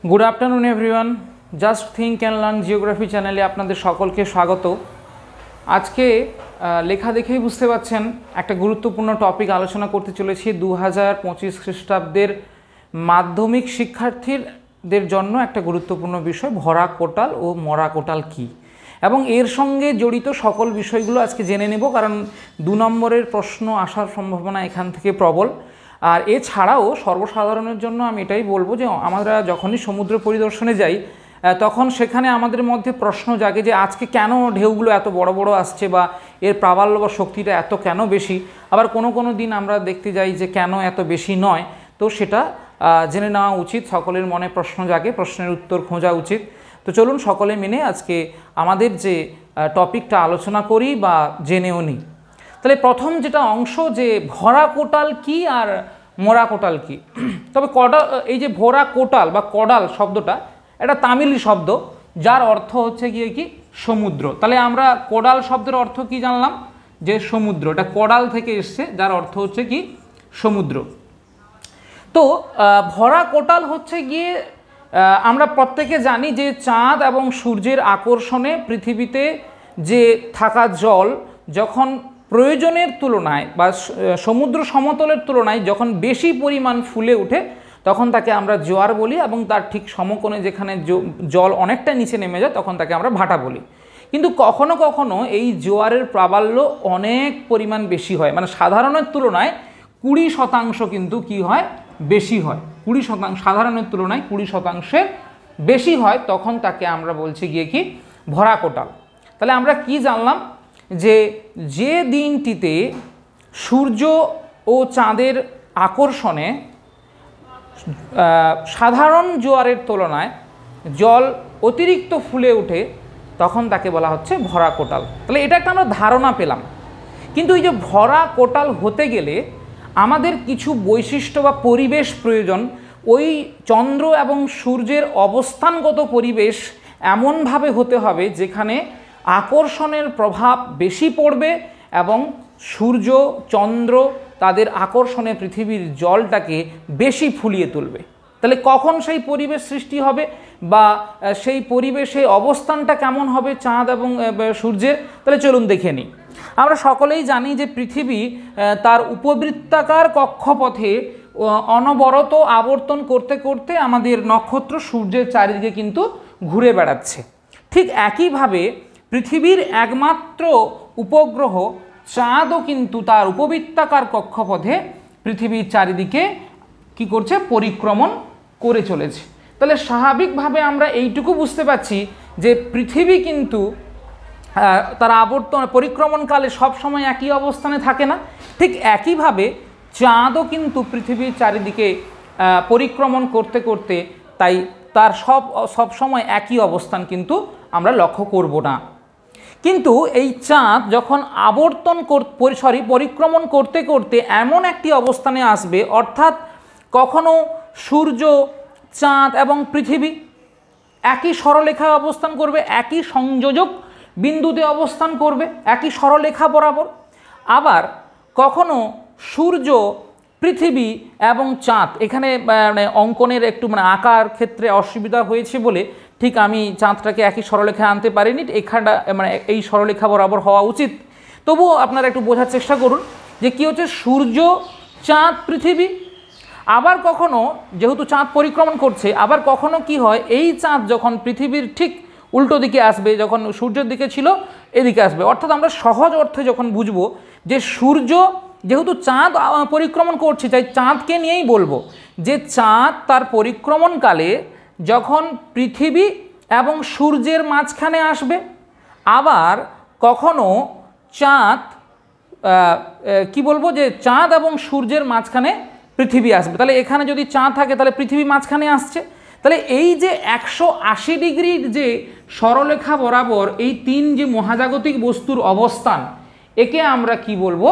Good afternoon everyone. Just think and learn geography चैनेले आपनादेर सकलके स्वागत। आज के लेखा देखेई बुझते पारछेन एक गुरुत्वपूर्ण टपिक आलोचना करते चलेछि 2025 ख्रिस्टाब्देर माध्यमिक शिक्षार्थीदेर जन्य एक गुरुत्वपूर्ण विषय भरा कोटाल और मरा कोटाल की एबं एर संगे जड़ित सकल विषयगुलो आजके जेने नेब, कारण 2 नम्बरेर प्रश्न आसार सम्भावना एखान थेके प्रबल। और एछाड़ाओ सर्वसाधारणेर जन्य आमि एटाई बोलबो जे आमरा जखनई समुद्र परिदर्शने जाई तखन सेखाने आमादेर मध्य प्रश्न जागे जे आजके केन ढेउगुलो एत बड़ बड़ आसछे बा एर प्राबल्य बा शक्तिटा एत केन बेशी। आबार कोनो कोनो दिन आमरा देखते जाई जे केन एत बेशी नय, तो सेटा जेने नेওয়া उचित। सकलेर मने प्रश्न जागे, प्रश्नेर उत्तर खोजा उचित। तो चलुन सकले मिले आजके आमादेर जे टपिकटा आलोचना करी बा जेनेओ निই। তাহলে প্রথম যেটা অংশ যে ভরা কোটাল কি আর মরা কোটাল কি। তবে কোটাল, এই যে ভরা কোটাল বা কডাল শব্দটা এটা তামিলি শব্দ যার অর্থ হচ্ছে গিয়ে কি সমুদ্র। তাহলে আমরা কোডাল শব্দের অর্থ কি জানলাম যে সমুদ্র, এটা কোডাল থেকে এসেছে যার অর্থ হচ্ছে কি সমুদ্র। তো ভরা কোটাল হচ্ছে গিয়ে আমরা প্রত্যেকে জানি যে চাঁদ এবং সূর্যের আকর্ষণে পৃথিবীতে যে থাকা জল যখন প্রয়োজনের তুলনায় বা সমুদ্র সমতলের তুলনায় যখন বেশি পরিমাণ ফুলে ওঠে তখন তাকে আমরা জোয়ার বলি, এবং তার ঠিক সমকোণে যেখানে জল অনেকটা নিচে নেমে যায় তখন তাকে আমরা ভাটা বলি। কিন্তু কখনো কখনো এই জোয়ারের প্রাবল্য অনেক পরিমাণ বেশি হয়, মানে সাধারণের তুলনায় 20% কিন্তু কি হয় বেশি হয়, 20% সাধারণের তুলনায় 20% বেশি হয়, তখন তাকে আমরা বলছি গিয়ে কি ভরা কোটাল। তাহলে আমরা কি জানলাম যে যে দিনটিতে সূর্য ও চাঁদের আকর্ষণে সাধারণ জোয়ারের তুলনায় জল অতিরিক্ত ফুলে ওঠে তখন তাকে বলা হচ্ছে ভরা কোটাল। তাহলে এটা একটা আমরা ধারণা পেলাম। কিন্তু এই যে ভরা কোটাল হতে গেলে আমাদের কিছু বৈশিষ্ট্য বা পরিবেশ প্রয়োজন। ওই চন্দ্র এবং সূর্যের অবস্থানগত পরিবেশ এমনভাবে হতে হবে যেখানে আকর্ষণের প্রভাব বেশি পড়বে এবং সূর্য চন্দ্র তাদের আকর্ষণে পৃথিবীর জলটাকে বেশি ফুলিয়ে তুলবে। তাহলে কখন সেই পরিবেশ সৃষ্টি হবে বা সেই পরিবেশে অবস্থানটা কেমন হবে চাঁদ এবং সূর্যের, তাহলে চলুন দেখে নিই। আমরা সকলেই জানি যে পৃথিবী তার উপবৃত্তাকার কক্ষপথে অনবরত আবর্তন করতে করতে আমাদের নক্ষত্র সূর্যের চারিদিকে কিন্তু ঘুরে বেড়াচ্ছে। ঠিক একইভাবে পৃথিবীর একমাত্র উপগ্রহ চাঁদও কিন্তু তার উপবৃত্তাকার কক্ষপথে পৃথিবীর চারিদিকে কি করছে পরিক্রমণ করে চলেছে। তাহলে স্বাভাবিকভাবে আমরা এইটুকু বুঝতে পারছি যে পৃথিবী কিন্তু তার আবর্তন পরিক্রমণকালে সবসময় একই অবস্থানে থাকে না। ঠিক একইভাবে চাঁদও কিন্তু পৃথিবীর চারিদিকে পরিক্রমণ করতে করতে তাই তার সব সময় একই অবস্থান কিন্তু আমরা লক্ষ্য করব না। কিন্তু এই চাঁদ যখন পরিক্রমণ করতে করতে এমন একটি অবস্থানে আসবে, অর্থাৎ কখনো সূর্য চাঁদ এবং পৃথিবী একই সরলরেখায় অবস্থান করবে, একই সংযোজক বিন্দুতে অবস্থান করবে একই সরলরেখা বরাবর। আবার কখনো সূর্য পৃথিবী এবং চাঁদ, এখানে মানে অঙ্কনের একটু মানে আঁকার ক্ষেত্রে অসুবিধা হয়েছে বলে ঠিক আমি চাঁদটাকে একই সরলরেখায় আনতে পারিনি, এখানটা মানে এই সরলরেখা বরাবর হওয়া উচিত। তবুও আপনারা একটু বোঝার চেষ্টা করুন যে কী হচ্ছে সূর্য চাঁদ পৃথিবী। আবার কখনো যেহেতু চাঁদ পরিক্রমণ করছে, আবার কখনো কি হয় এই চাঁদ যখন পৃথিবীর ঠিক উল্টো দিকে আসবে, যখন সূর্যের দিকে ছিল এদিকে আসবে। অর্থাৎ আমরা সহজ অর্থে যখন বুঝবো যে সূর্য যেহেতু চাঁদ পরিক্রমণ করছে, তাই চাঁদকে নিয়েই বলবো যে চাঁদ তার পরিক্রমণকালে যখন পৃথিবী এবং সূর্যের মাঝখানে আসবে, আবার কখনো চাঁদ কি বলবো যে চাঁদ এবং সূর্যের মাঝখানে পৃথিবী আসবে। তাহলে এখানে যদি চাঁদ থাকে তাহলে পৃথিবী মাঝখানে আসছে। তাহলে এই যে 180 ডিগ্রির যে সরলরেখা বরাবর এই 3 যে মহাজাগতিক বস্তুর অবস্থান, একে আমরা কি বলবো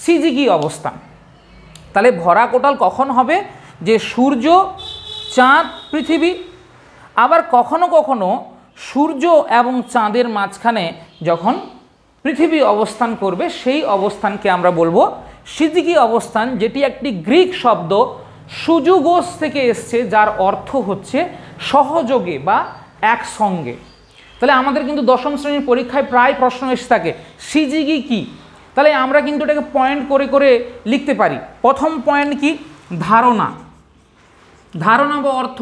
সিজিকি অবস্থান। তাহলে ভরা কোটাল কখন হবে যে সূর্য চাঁদ পৃথিবী, আবার কখনো কখনো সূর্য এবং চাঁদের মাঝখানে যখন পৃথিবী অবস্থান করবে সেই অবস্থানকে আমরা বলবো সিজিকি অবস্থান, যেটি একটি গ্রিক শব্দ সুযোগোস থেকে এসছে, যার অর্থ হচ্ছে সহযোগে বা একসঙ্গে। তাহলে আমাদের কিন্তু দশম শ্রেণীর পরীক্ষায় প্রায় প্রশ্ন এসে থাকে সিজিগি কি। তাহলে আমরা কিন্তু এটাকে পয়েন্ট করে করে লিখতে পারি। প্রথম পয়েন্ট কি? ধারণা, ধারণা বা অর্থ।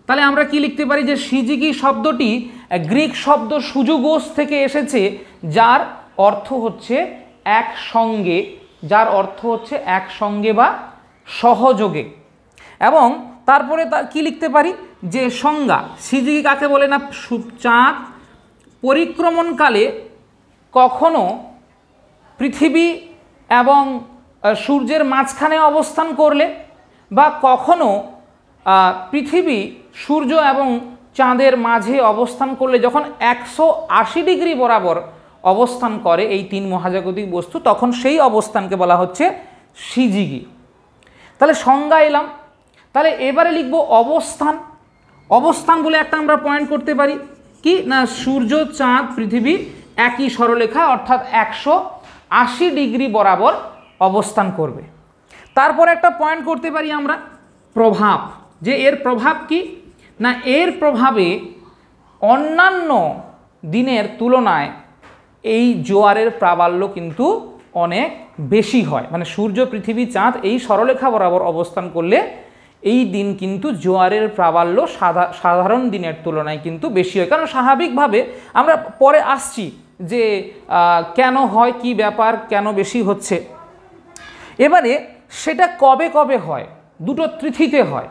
তাহলে আমরা কি লিখতে পারি যে সিজিগি শব্দটি গ্রিক শব্দ সুযোগোস থেকে এসেছে, যার অর্থ হচ্ছে একসঙ্গে, যার অর্থ হচ্ছে একসঙ্গে বা সহযোগে। এবং তারপরে কি লিখতে পারি যে সংজ্ঞা, সিজিগি কাকে বলে না, চাঁদ পরিক্রমণকালে কখনো পৃথিবী এবং সূর্যের মাঝখানে অবস্থান করলে, বা কখনো পৃথিবী সূর্য এবং চাঁদের মাঝে অবস্থান করলে, যখন 180 ডিগ্রি বরাবর অবস্থান করে এই তিন মহাজাগতিক বস্তু, তখন সেই অবস্থানকে বলা হচ্ছে সিজিগি। তাহলে সংজ্ঞা এলাম। তাহলে এবারে লিখব অবস্থান। অবস্থান বলে একটা আমরা পয়েন্ট করতে পারি কি না, সূর্য চাঁদ পৃথিবী একই সরলরেখা অর্থাৎ 180 ডিগ্রি বরাবর অবস্থান করবে। তারপর একটা পয়েন্ট করতে পারি আমরা প্রভাব, যে এর প্রভাব কি না, এর প্রভাবে অন্যান্য দিনের তুলনায় এই জোয়ারের প্রাবল্য কিন্তু অনেক বেশি হয়। মানে সূর্য পৃথিবী চাঁদ এই সরলরেখা বরাবর অবস্থান করলে এই দিন কিন্তু জোয়ারের প্রাবল্য সাধারণ দিনের তুলনায় কিন্তু বেশি হয়। কারণ স্বাভাবিকভাবে আমরা পরে আসছি যে কেন হয়, কি ব্যাপার, কেন বেশি হচ্ছে। এবারে সেটা কবে কবে হয়, দুটো তিথিতে হয়।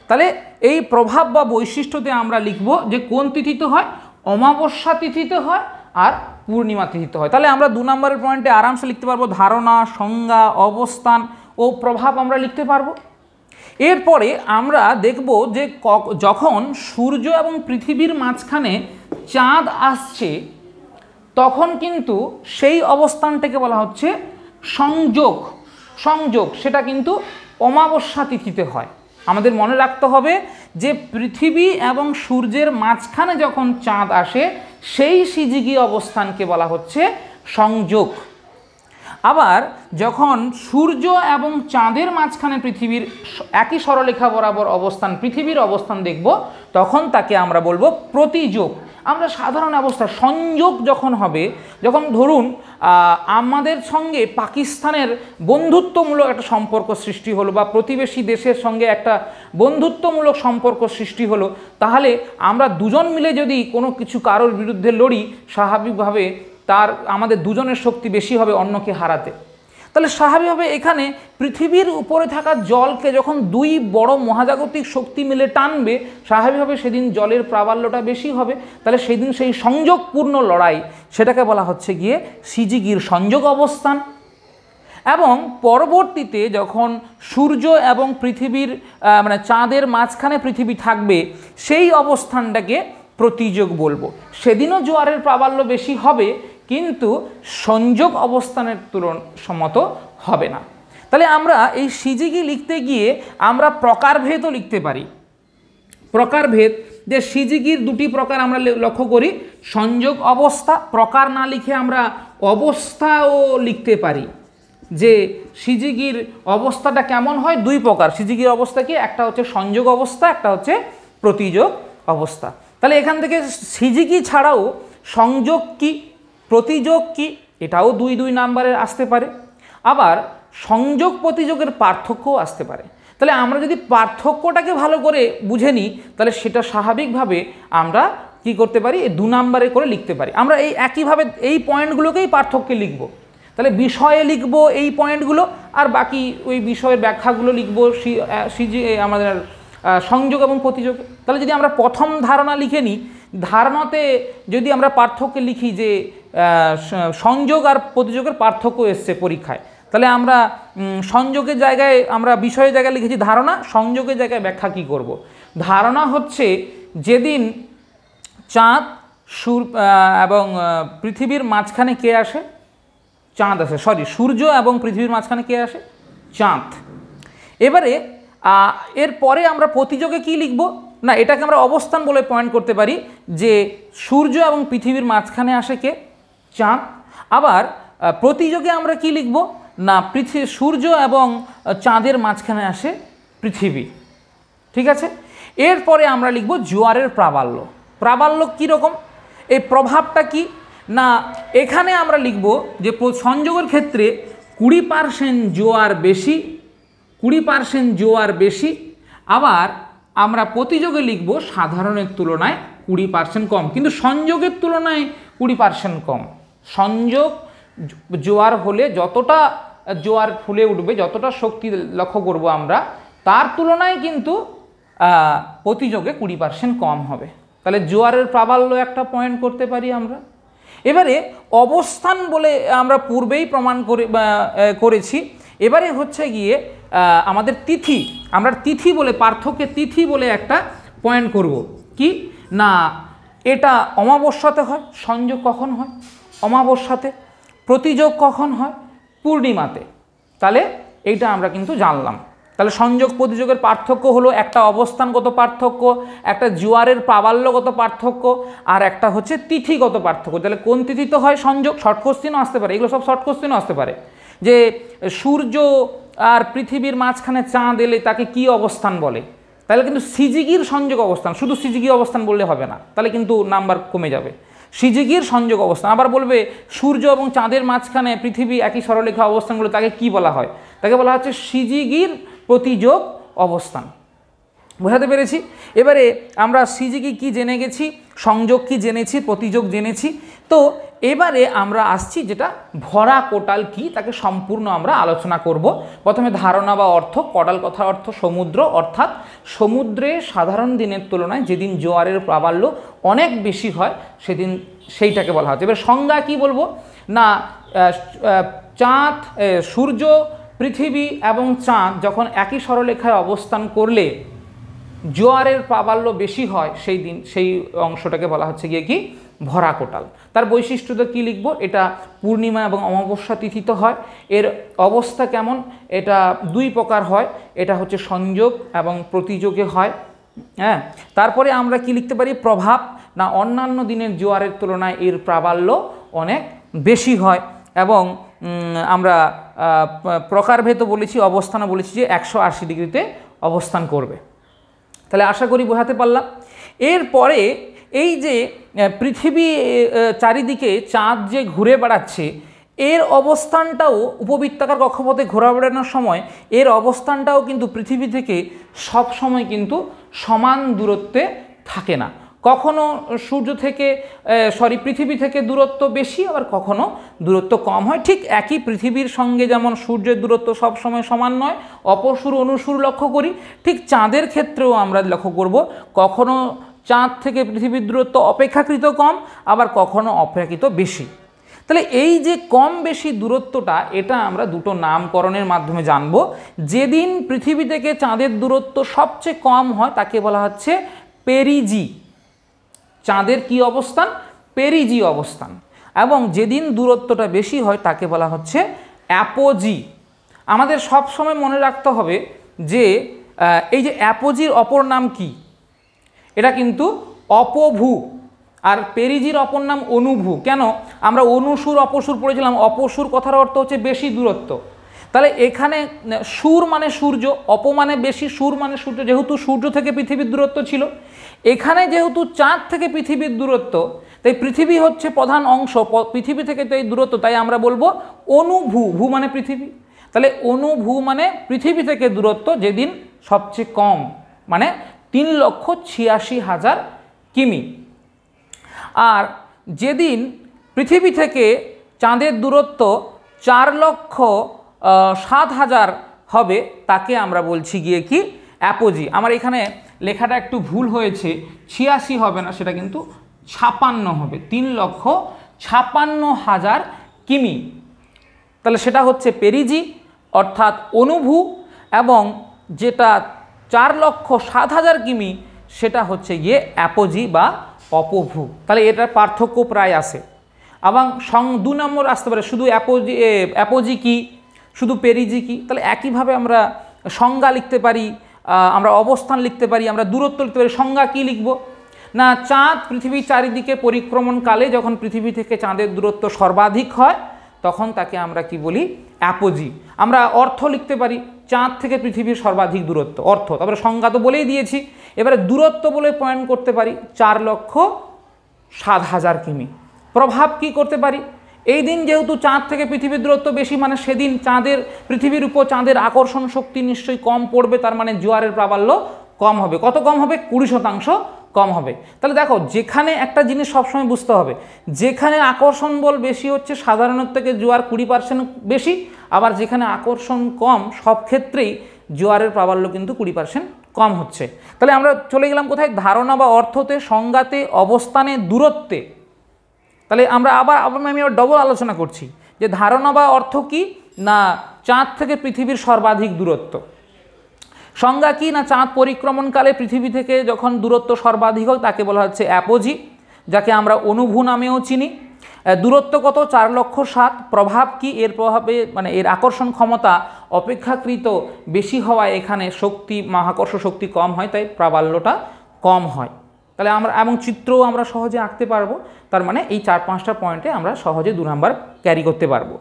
তাহলে এই প্রভাব বা বৈশিষ্ট্যতে আমরা লিখব যে কোন তিথিতে হয়, অমাবস্যা তিথিতে হয় আর পূর্ণিমা তিথিতে হয়। তাহলে আমরা 2 নম্বরের পয়েন্টে আরামসে লিখতে পারবো ধারণা, সংজ্ঞা, অবস্থান ও প্রভাব আমরা লিখতে পারবো। এরপরে আমরা দেখব যে যখন সূর্য এবং পৃথিবীর মাঝখানে চাঁদ আসছে, তখন কিন্তু সেই অবস্থানটাকে বলা হচ্ছে সংযোগ। সংযোগ সেটা কিন্তু অমাবস্যা তিথিতে হয়। আমাদের মনে রাখতে হবে যে পৃথিবী এবং সূর্যের মাঝখানে যখন চাঁদ আসে, সেই সিজিগি অবস্থানকে বলা হচ্ছে সংযোগ। আবার যখন সূর্য এবং চাঁদের মাঝখানে পৃথিবীর একই সরলরেখা বরাবর অবস্থান, পৃথিবীর অবস্থান দেখব, তখন তাকে আমরা বলবো প্রতিযোগ। আমরা সাধারণ অবস্থা সংযোগ যখন হবে, যখন ধরুন আমাদের সঙ্গে পাকিস্তানের বন্ধুত্বমূলক একটা সম্পর্ক সৃষ্টি হলো, বা প্রতিবেশী দেশের সঙ্গে একটা বন্ধুত্বমূলক সম্পর্ক সৃষ্টি হলো, তাহলে আমরা দুজন মিলে যদি কোনো কিছু কারোর বিরুদ্ধে লড়ি, স্বাভাবিকভাবে আমাদের দুজনের শক্তি বেশি হবে অন্যকে হারাতে। তাহলে স্বাভাবিকভাবে এখানে পৃথিবীর উপরে থাকা জলকে যখন দুই বড় মহাজাগতিক শক্তি মিলে টানবে, স্বাভাবিকভাবে সেদিন জলের প্রাবল্যটা বেশি হবে। তাহলে সেদিন সেই সংযোগপূর্ণ লড়াই, সেটাকে বলা হচ্ছে গিয়ে সিজিগির সংযোগ অবস্থান। এবং পরবর্তীতে যখন সূর্য এবং পৃথিবীর মানে চাঁদের মাঝখানে পৃথিবী থাকবে, সেই অবস্থানটাকে প্রতিযোগ বলবো। সেদিনও জোয়ারের প্রাবল্য বেশি হবে, কিন্তু সংযোগ অবস্থানের তুলনাসম্মত হবে না। তাহলে আমরা এই সিজিগি লিখতে গিয়ে আমরা প্রকারভেদও লিখতে পারি। প্রকারভেদ, যে সিজিগির দুটি প্রকার আমরা লক্ষ্য করি, সংযোগ অবস্থা। প্রকার না লিখে আমরা অবস্থাও লিখতে পারি, যে সিজিগির অবস্থাটা কেমন হয়। দুই প্রকার সিজিগির অবস্থা কি, একটা হচ্ছে সংযোগ অবস্থা, একটা হচ্ছে প্রতিযোগ অবস্থা। তাহলে এখান থেকে সিজিগি ছাড়াও সংযোগ কি, প্রতিযোগ কি, এটাও 2 নাম্বারের আসতে পারে। আবার সংযোগ প্রতিযোগের পার্থক্যও আসতে পারে। তাহলে আমরা যদি পার্থক্যটাকে ভালো করে বুঝে নিই, তাহলে সেটা স্বাভাবিকভাবে আমরা কি করতে পারি, 2 নাম্বারে করে লিখতে পারি। আমরা এই একইভাবে এই পয়েন্টগুলোকেই পার্থক্যে লিখব। তাহলে বিষয়ে লিখব এই পয়েন্টগুলো, আর বাকি ওই বিষয়ের ব্যাখ্যাগুলো লিখব আমাদের সংযোগ এবং প্রতিযোগ। তাহলে যদি আমরা প্রথম ধারণা লিখে নিই, ধারণাতে যদি আমরা পার্থক্য লিখি যে সংযোগ আর প্রতিযোগের পার্থক্য এসছে পরীক্ষায়, তাহলে আমরা সংযোগের জায়গায় আমরা বিষয়ের জায়গায় লিখেছি ধারণা, সংযোগের জায়গায় ব্যাখ্যা কী করব। ধারণা হচ্ছে যেদিন চাঁদ এবং পৃথিবীর মাঝখানে কে আসে, চাঁদ আসে, সূর্য এবং পৃথিবীর মাঝখানে কে আসে, চাঁদ। এবারে এরপরে আমরা প্রতিযোগে কি লিখব না, এটাকে আমরা অবস্থান বলে পয়েন্ট করতে পারি, যে সূর্য এবং পৃথিবীর মাঝখানে আসে কে, চাঁদ। আবার প্রতিযোগে আমরা কি লিখব না, সূর্য এবং চাঁদের মাঝখানে আসে পৃথিবী। ঠিক আছে, এরপরে আমরা লিখব জোয়ারের প্রাবল্য। প্রাবল্য কীরকম, এই প্রভাবটা কি না, এখানে আমরা লিখব যে সংযোগের ক্ষেত্রে 20% জোয়ার বেশি, 20% জোয়ার বেশি, আবার আমরা প্রতিযোগে লিখব সাধারণের তুলনায় 20% কম, কিন্তু সংযোগের তুলনায় 20% কম। সংযোগ জোয়ার হলে যতটা জোয়ার ফুলে উঠবে, যতটা শক্তি লক্ষ্য করব আমরা, তার তুলনায় কিন্তু প্রতিযোগে 20% কম হবে। তাহলে জোয়ারের প্রাবল্য একটা পয়েন্ট করতে পারি আমরা। এবারে অবস্থান বলে আমরা পূর্বেই প্রমাণ করেছি। এবারে হচ্ছে গিয়ে আমাদের তিথি, আমরা তিথি বলে, পার্থক্যের তিথি বলে একটা পয়েন্ট করব। কি না, এটা অমাবস্যাতে হয়, সংযোগ কখন হয় অমাবস্যাতে, প্রতিযোগ কখন হয় পূর্ণিমাতে। তাহলে এইটা আমরা কিন্তু জানলাম। তাহলে সংযোগ প্রতিযোগের পার্থক্য হলো একটা অবস্থানগত পার্থক্য, একটা জোয়ারের প্রাবল্যগত পার্থক্য, আর একটা হচ্ছে তিথিগত পার্থক্য। তাহলে কোন তিথিতে হয় সংযোগ, শর্ট কোশ্চেনও আসতে পারে, এগুলো সব শর্ট কোশ্চেনও আসতে পারে, যে সূর্য আর পৃথিবীর মাঝখানে চাঁদ এলে তাকে কি অবস্থান বলে। তাহলে কিন্তু সিজিগির সংযোগ অবস্থান, শুধু সিজিগি অবস্থান বললে হবে না, তাহলে কিন্তু নাম্বার কমে যাবে। সিজিগির সংযোগ অবস্থান, আবার বলবে সূর্য এবং চাঁদের মাঝখানে পৃথিবী একই সরলরেখা অবস্থানগুলো, তাকে কি বলা হয়, তাকে বলা হচ্ছে সিজিগির প্রতিযোগ অবস্থান। বোঝাতে পেরেছি? এবারে আমরা সিজিগি কি জেনে গেছি, সংযোগ কি জেনেছি, প্রতিযোগ জেনেছি। তো এবারে আমরা আসছি যেটা ভরা কোটাল কি, তাকে সম্পূর্ণ আমরা আলোচনা করব। প্রথমে ধারণা বা অর্থ। কোটাল কথার অর্থ সমুদ্র, অর্থাৎ সমুদ্রে সাধারণ দিনের তুলনায় যেদিন জোয়ারের প্রাবল্য অনেক বেশি হয় সেদিন, সেইটাকে বলা হচ্ছে। এবার সংজ্ঞা কি বলবো না, চাঁদ, সূর্য, পৃথিবী এবং চাঁদ যখন একই সরলরেখায় অবস্থান করলে জোয়ারের প্রাবল্য বেশি হয়, সেই দিন সেই অংশটাকে বলা হচ্ছে গিয়ে কি ভরা কোটাল। তার বৈশিষ্ট্যটা কি লিখব, এটা পূর্ণিমা এবং অমাবস্যা তিথিতে হয়। এর অবস্থা কেমন, এটা দুই প্রকার হয়, এটা হচ্ছে সংযোগ এবং প্রতিযোগে হয়। হ্যাঁ, তারপরে আমরা কি লিখতে পারি, প্রভাব না, অন্যান্য দিনের জোয়ারের তুলনায় এর প্রাবল্য অনেক বেশি হয়। এবং আমরা প্রকারভেদও বলেছি, অবস্থানও বলেছি যে 180 ডিগ্রিতে অবস্থান করবে। তাহলে আশা করি বোঝাতে পারলাম। এরপরে এই যে পৃথিবী চারিদিকে চাঁদ যে ঘুরে বেড়াচ্ছে, এর অবস্থানটাও উপবৃত্তাকার কক্ষপথে ঘোরা বেড়ানোর সময় এর অবস্থানটাও কিন্তু পৃথিবী থেকে সব সময় কিন্তু সমান দূরত্বে থাকে না। কখনো সূর্য থেকে পৃথিবী থেকে দূরত্ব বেশি, আবার কখনো দূরত্ব কম হয়। ঠিক একই পৃথিবীর সঙ্গে যেমন সূর্যের দূরত্ব সবসময় সমান নয়, অপসূর অনুসূর লক্ষ্য করি, ঠিক চাঁদের ক্ষেত্রেও আমরা লক্ষ্য করব কখনো চাঁদ থেকে পৃথিবীর দূরত্ব অপেক্ষাকৃত কম, আবার কখনো অপেক্ষাকৃত বেশি। তাহলে এই যে কম বেশি দূরত্বটা, এটা আমরা দুটো নামকরণের মাধ্যমে জানব। যেদিন পৃথিবী থেকে চাঁদের দূরত্ব সবচেয়ে কম হয় তাকে বলা হচ্ছে পেরিজি। চাঁদের কি অবস্থান, পেরিজি অবস্থান। এবং যেদিন দূরত্বটা বেশি হয় তাকে বলা হচ্ছে অ্যাপোজি। আমাদের সব সময় মনে রাখতে হবে যে এই যে অ্যাপোজির অপর নাম কি, এটা কিন্তু অপভূ, আর পেরিজির অপর নাম অনুভূ। কেন, আমরা অনুসুর অপসুর পড়েছিলাম, অপসুর কথার অর্থ হচ্ছে বেশি দূরত্ব। তাহলে এখানে সুর মানে সূর্য, অপ মানে বেশি, সুর মানে সূর্য। যেহেতু সূর্য থেকে পৃথিবীর দূরত্ব ছিল, এখানে যেহেতু চাঁদ থেকে পৃথিবীর দূরত্ব, তাই পৃথিবী হচ্ছে প্রধান অংশ, পৃথিবী থেকে তো এই দূরত্ব, তাই আমরা বলবো অনুভূ। ভূ মানে পৃথিবী, তাহলে অনুভূ মানে পৃথিবী থেকে দূরত্ব যেদিন সবচেয়ে কম, মানে 3,86,000 কিমি। আর যেদিন পৃথিবী থেকে চাঁদের দূরত্ব 4,07,000 হবে তাকে আমরা বলছি গিয়ে কি অ্যাপোজি। আমার এখানে লেখাটা একটু ভুল হয়েছে, 86 হবে না, সেটা কিন্তু 56 হবে, 3,56,000 কিমি। তাহলে সেটা হচ্ছে পেরিজি অর্থাৎ অনুভূ, এবং যেটা 4,07,000 কিমি সেটা হচ্ছে গিয়ে অ্যাপোজি বা অপভূ। তাহলে এটার পার্থক্য প্রায় আসে। এবং 2 নম্বর আসতে পারে শুধু অ্যাপোজি কি, শুধু পেরিজি কি। তাহলে একইভাবে আমরা সংজ্ঞা লিখতে পারি, আমরা অবস্থান লিখতে পারি, আমরা দূরত্ব লিখতে পারি। সংজ্ঞা কি লিখব না, চাঁদ পৃথিবীর চারিদিকে পরিক্রমণকালে যখন পৃথিবী থেকে চাঁদের দূরত্ব সর্বাধিক হয় তখন তাকে আমরা কি বলি অ্যাপোজি। আমরা অর্থ লিখতে পারি, চাঁদ থেকে পৃথিবীর সর্বাধিক দূরত্ব অর্থ, তারপরে সংজ্ঞা তো বলেই দিয়েছি। এবারে দূরত্ব বলে পয়েন্ট করতে পারি 4,07,000 কিমি। প্রভাব কি করতে পারি, এই দিন যেহেতু চাঁদ থেকে পৃথিবীর দূরত্ব বেশি, মানে সেদিন পৃথিবীর উপর চাঁদের আকর্ষণ শক্তি নিশ্চয়ই কম পড়বে, তার মানে জোয়ারের প্রাবল্য কম হবে। কত কম হবে? 20% কম হবে। তাহলে দেখো, যেখানে একটা জিনিস সবসময় বুঝতে হবে, যেখানে আকর্ষণ বল বেশি হচ্ছে সাধারণত থেকে জোয়ার 20% বেশি, আবার যেখানে আকর্ষণ কম সব ক্ষেত্রেই জোয়ারের প্রাবল্য কিন্তু 20% কম হচ্ছে। তাহলে আমরা চলে গেলাম কোথায়? ধারণা বা অর্থতে, সংজ্ঞাতে, অবস্থানে, দূরত্বে। তাহলে আমি আবার ডবল আলোচনা করছি যে ধারণা বা অর্থ কি না চাঁদ থেকে পৃথিবীর সর্বাধিক দূরত্ব। সংজ্ঞা কি না চাঁদ পরিক্রমণকালে পৃথিবী থেকে যখন দূরত্ব সর্বাধিক হয় তাকে বলা হচ্ছে অ্যাপোজি, যাকে আমরা অনুভু নামেও চিনি। দূরত্ব কত? 4,07,000। প্রভাব কি? এর প্রভাবে মানে এর আকর্ষণ ক্ষমতা অপেক্ষাকৃত বেশি হওয়ায় এখানে শক্তি, মহাকর্ষ শক্তি কম হয়, তাই প্রাবল্যটা কম হয়। তাহলে আমরা এবং চিত্রও আমরা সহজে আঁকতে পারবো। তার মানে এই 4-5টা পয়েন্টে আমরা সহজে 2 নাম্বার ক্যারি করতে পারবো।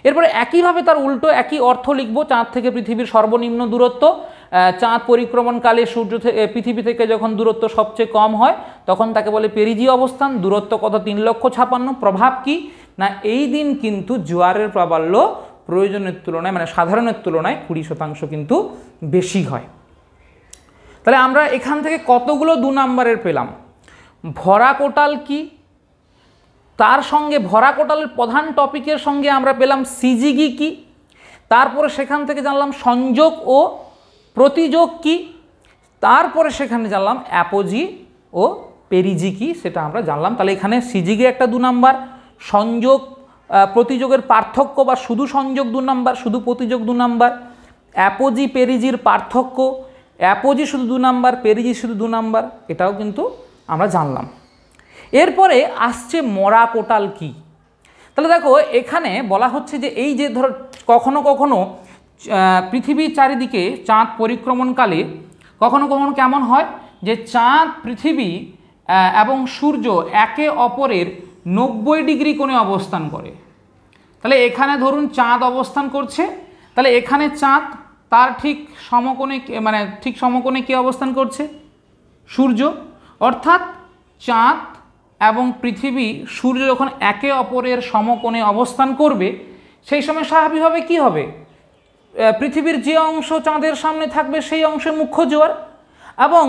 এরপরে একইভাবে তার উল্টো একই অর্থ লিখবো। চাঁদ থেকে পৃথিবীর সর্বনিম্ন দূরত্ব, চাঁদ পরিক্রমণকালে পৃথিবী থেকে যখন দূরত্ব সবচেয়ে কম হয় তখন তাকে বলে পেরিজি অবস্থান। দূরত্ব কত? 3,56,000। প্রভাব কি না এই দিন কিন্তু জোয়ারের প্রাবল্য প্রয়োজনের তুলনায় মানে সাধারণের তুলনায় 20% কিন্তু বেশি হয়। তাহলে আমরা এখান থেকে কতগুলো 2 নাম্বারের পেলাম। ভরা কোটাল কি, তার সঙ্গে ভরা কোটালের প্রধান টপিকের সঙ্গে আমরা পেলাম সিজিগি কি, তারপরে সেখান থেকে জানলাম সংযোগ ও প্রতিযোগ কি, তারপরে সেখানে জানলাম অ্যাপোজি ও পেরিজি কি, সেটা আমরা জানলাম। তাহলে এখানে সিজিগি একটা 2 নাম্বার, সংযোগ প্রতিযোগের পার্থক্য বা শুধু সংযোগ 2 নাম্বার, শুধু প্রতিযোগ 2 নাম্বার, অ্যাপোজি পেরিজির পার্থক্য, অ্যাপোজি শুধু 2 নাম্বার, পেরিজি শুধু 2 নাম্বার, এটাও কিন্তু আমরা জানলাম। এরপরে আসছে মরা কোটাল কি। তাহলে দেখো এখানে বলা হচ্ছে যে এই যে ধরো কখনো কখনো পৃথিবীর চারিদিকে চাঁদ পরিক্রমণকালে কখনো কখনো কেমন হয় যে চাঁদ, পৃথিবী এবং সূর্য একে অপরের 90 ডিগ্রি কোণে অবস্থান করে। তাহলে এখানে ধরুন চাঁদ অবস্থান করছে, তাহলে এখানে চাঁদ তার ঠিক সমকোণে মানে ঠিক সমকোণে কে অবস্থান করছে? সূর্য। অর্থাৎ চাঁদ এবং পৃথিবী, সূর্য যখন একে অপরের সমকোণে অবস্থান করবে সেই সময় স্বাভাবিকভাবে কি হবে? পৃথিবীর যে অংশ চাঁদের সামনে থাকবে সেই অংশে মুখ্য জোয়ার, এবং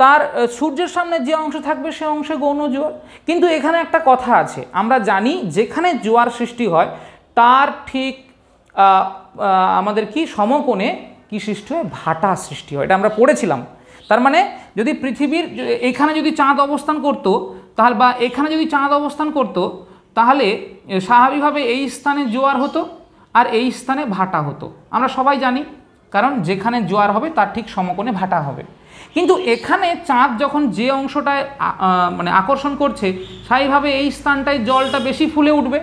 তার সূর্যের সামনে যে অংশ থাকবে সে অংশে গৌণ জোয়ার। কিন্তু এখানে একটা কথা আছে, আমরা জানি যেখানে জোয়ার সৃষ্টি হয় তার ঠিক আমাদের কি সমকোণে কি সৃষ্টি হয়? ভাটা সৃষ্টি হয়। এটা আমরা পড়েছিলাম। তার মানে যদি পৃথিবীর এখানে যদি চাঁদ অবস্থান করতো তাহলে বা এখানে যদি চাঁদ অবস্থান করতো তাহলে স্বাভাবিকভাবে এই স্থানে জোয়ার হতো আর এই স্থানে ভাটা হতো। আমরা সবাই জানি, কারণ যেখানে জোয়ার হবে তার ঠিক সমকোণে ভাটা হবে। কিন্তু এখানে চাঁদ যখন যে অংশটায় মানে আকর্ষণ করছে স্বাভাবিকভাবে এই স্থানটায় জলটা বেশি ফুলে উঠবে।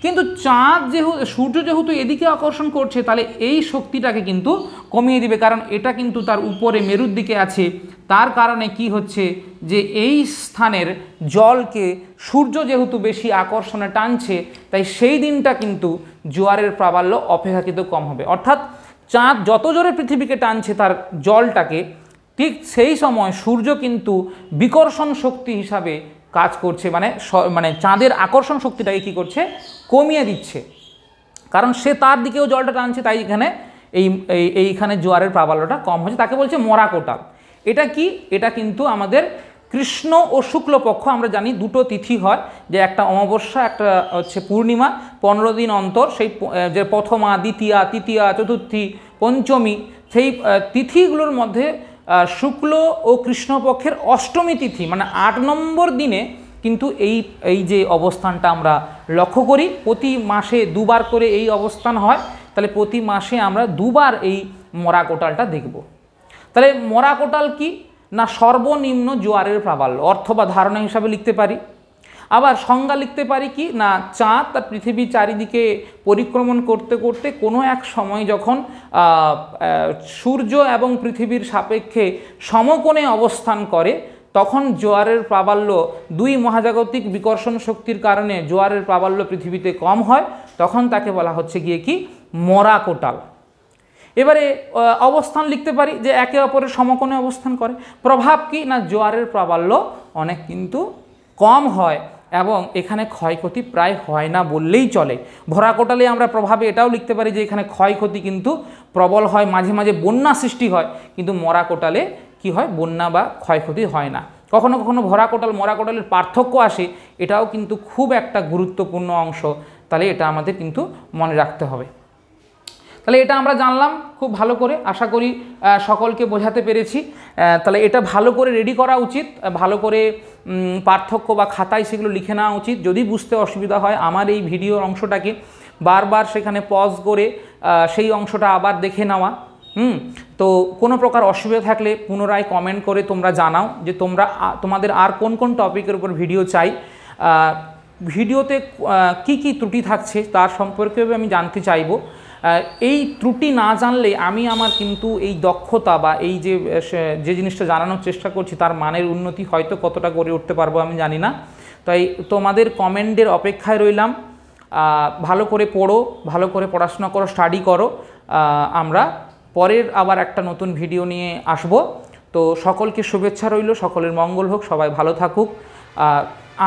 কিন্তু চাঁদ সূর্য যেহেতু এদিকে আকর্ষণ করছে তাহলে এই শক্তিটাকে কিন্তু কমিয়ে দিবে, কারণ এটা কিন্তু তার উপরে মেরুর দিকে আছে। তার কারণে কি হচ্ছে যে এই স্থানের জলকে সূর্য যেহেতু বেশি আকর্ষণে টানছে তাই সেই দিনটা কিন্তু জোয়ারের প্রাবল্য অপেক্ষাকৃত কম হবে। অর্থাৎ চাঁদ যত জোরে পৃথিবীকে টানছে তার জলটাকে, ঠিক সেই সময় সূর্য কিন্তু বিকর্ষণ শক্তি হিসাবে কাজ করছে, মানে চাঁদের আকর্ষণ শক্তিটাকে কী করছে? কমিয়ে দিচ্ছে, কারণ সে তার দিকেও জলটা টানছে, তাই এখানে এইখানে জোয়ারের প্রাবল্যটা কম হচ্ছে। তাকে বলছে মরা কোটাল। এটা কি? এটা কিন্তু আমাদের কৃষ্ণ ও শুক্লপক্ষ, আমরা জানি 2টো তিথি হয়, যে একটা অমাবস্যা একটা হচ্ছে পূর্ণিমা, 15 দিন অন্তর সেই যে প্রথমা, দ্বিতীয়া, তৃতীয়া, চতুর্থী, পঞ্চমী, সেই তিথিগুলোর মধ্যে শুক্ল ও কৃষ্ণপক্ষের অষ্টমী তিথি মানে 8 নম্বর দিনে কিন্তু এই যে অবস্থানটা আমরা লক্ষ্য করি। প্রতি মাসে 2 বার করে এই অবস্থান হয়, তাহলে প্রতি মাসে আমরা 2 বার এই মরা কোটালটা দেখব। তাহলে মরা কোটাল কি না সর্বনিম্ন জোয়ারের প্রাবল্য, অর্থ বা ধারণা হিসাবে লিখতে পারি। আবার সংজ্ঞা লিখতে পারি কি না চাঁদ তার পৃথিবীর চারিদিকে পরিক্রমণ করতে করতে কোনো এক সময় যখন সূর্য এবং পৃথিবীর সাপেক্ষে সমকোণে অবস্থান করে তখন জোয়ারের প্রাবল্য 2 মহাজাগতিক বিকর্ষণ শক্তির কারণে জোয়ারের প্রাবল্য পৃথিবীতে কম হয়, তখন তাকে বলা হচ্ছে গিয়ে কি মরা কোটাল। এবারে অবস্থান লিখতে পারি যে একে অপরের সমকোণে অবস্থান করে। প্রভাব কি না জোয়ারের প্রাবল্য অনেক কিন্তু কম হয় এবং এখানে ক্ষয়ক্ষতি প্রায় হয় না বললেই চলে। ভরা কোটালে আমরা প্রভাবে এটাও লিখতে পারি যে এখানে ক্ষয়ক্ষতি কিন্তু প্রবল হয়, মাঝে মাঝে বন্যা সৃষ্টি হয়, কিন্তু মরা কোটালে কি হয়, বন্যা বা ক্ষয়ক্ষতি হয় না। কখনো কখনো ভরা কোটাল মরা কোটালের পার্থক্য আসে, এটাও কিন্তু খুব একটা গুরুত্বপূর্ণ অংশ, তাহলে এটা আমাদের কিন্তু মনে রাখতে হবে। তাহলে এটা আমরা জানলাম খুব ভালো করে, আশা করি সকলকে বোঝাতে পেরেছি। তাহলে এটা ভালো করে রেডি করা উচিত, ভালো করে পার্থক্য বা খাতায় সেগুলো লিখে নেওয়া উচিত। যদি বুঝতে অসুবিধা হয় আমার এই ভিডিওর অংশটাকে বারবার সেখানে পজ করে সেই অংশটা আবার দেখে নেওয়া। তো কোনো প্রকার অসুবিধা থাকলে পুনরায় কমেন্ট করে তোমরা জানাও যে তোমাদের আর কোন কোন টপিকের উপর ভিডিও চাই, ভিডিওতে কি কি ত্রুটি থাকছে তার সম্পর্কেও আমি জানতে চাইব। এই ত্রুটি না জানলে আমি আমার কিন্তু এই দক্ষতা বা এই যে জিনিসটা জানানোর চেষ্টা করছি তার মানের উন্নতি হয়তো কতটা করে উঠতে পারবো আমি জানি না। তাই তোমাদের কমেন্টের অপেক্ষায় রইলাম। ভালো করে পড়ো, ভালো করে পড়াশোনা করো, স্টাডি করো। আমরা পরের আবার একটা নতুন ভিডিও নিয়ে আসব। তো সকলকে শুভেচ্ছা রইল, সকলের মঙ্গল হোক, সবাই ভালো থাকুক।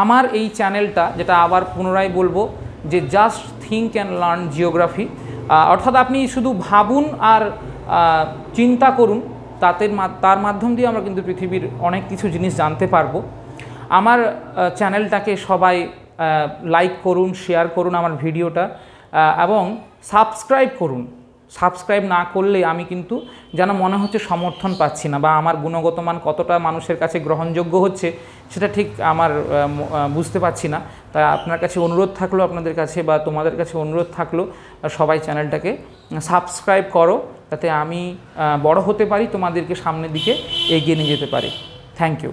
আমার এই চ্যানেলটা, যেটা আবার পুনরায় বলবো, যে just think and learn geography, অর্থাৎ আপনি শুধু ভাবুন আর চিন্তা করুন, তার মাধ্যম দিয়ে আমরা কিন্তু পৃথিবীর অনেক কিছু জিনিস জানতে পারবো। আমার চ্যানেলটাকে সবাই লাইক করুন, শেয়ার করুন আমার ভিডিওটা, এবং সাবস্ক্রাইব করুন। সাবস্ক্রাইব না করলে আমি কিন্তু যেন মনে হচ্ছে সমর্থন পাচ্ছি না, বা আমার গুণগত মান কতটা মানুষের কাছে গ্রহণযোগ্য হচ্ছে সেটা ঠিক আমার বুঝতে পারছি না। তাই আপনার কাছে অনুরোধ থাকলো, আপনাদের কাছে বা তোমাদের কাছে অনুরোধ থাকলো, সবাই চ্যানেলটাকে সাবস্ক্রাইব করো, যাতে আমি বড় হতে পারি, তোমাদেরকে সামনের দিকে এগিয়ে নিয়ে যেতে পারি। Thank you.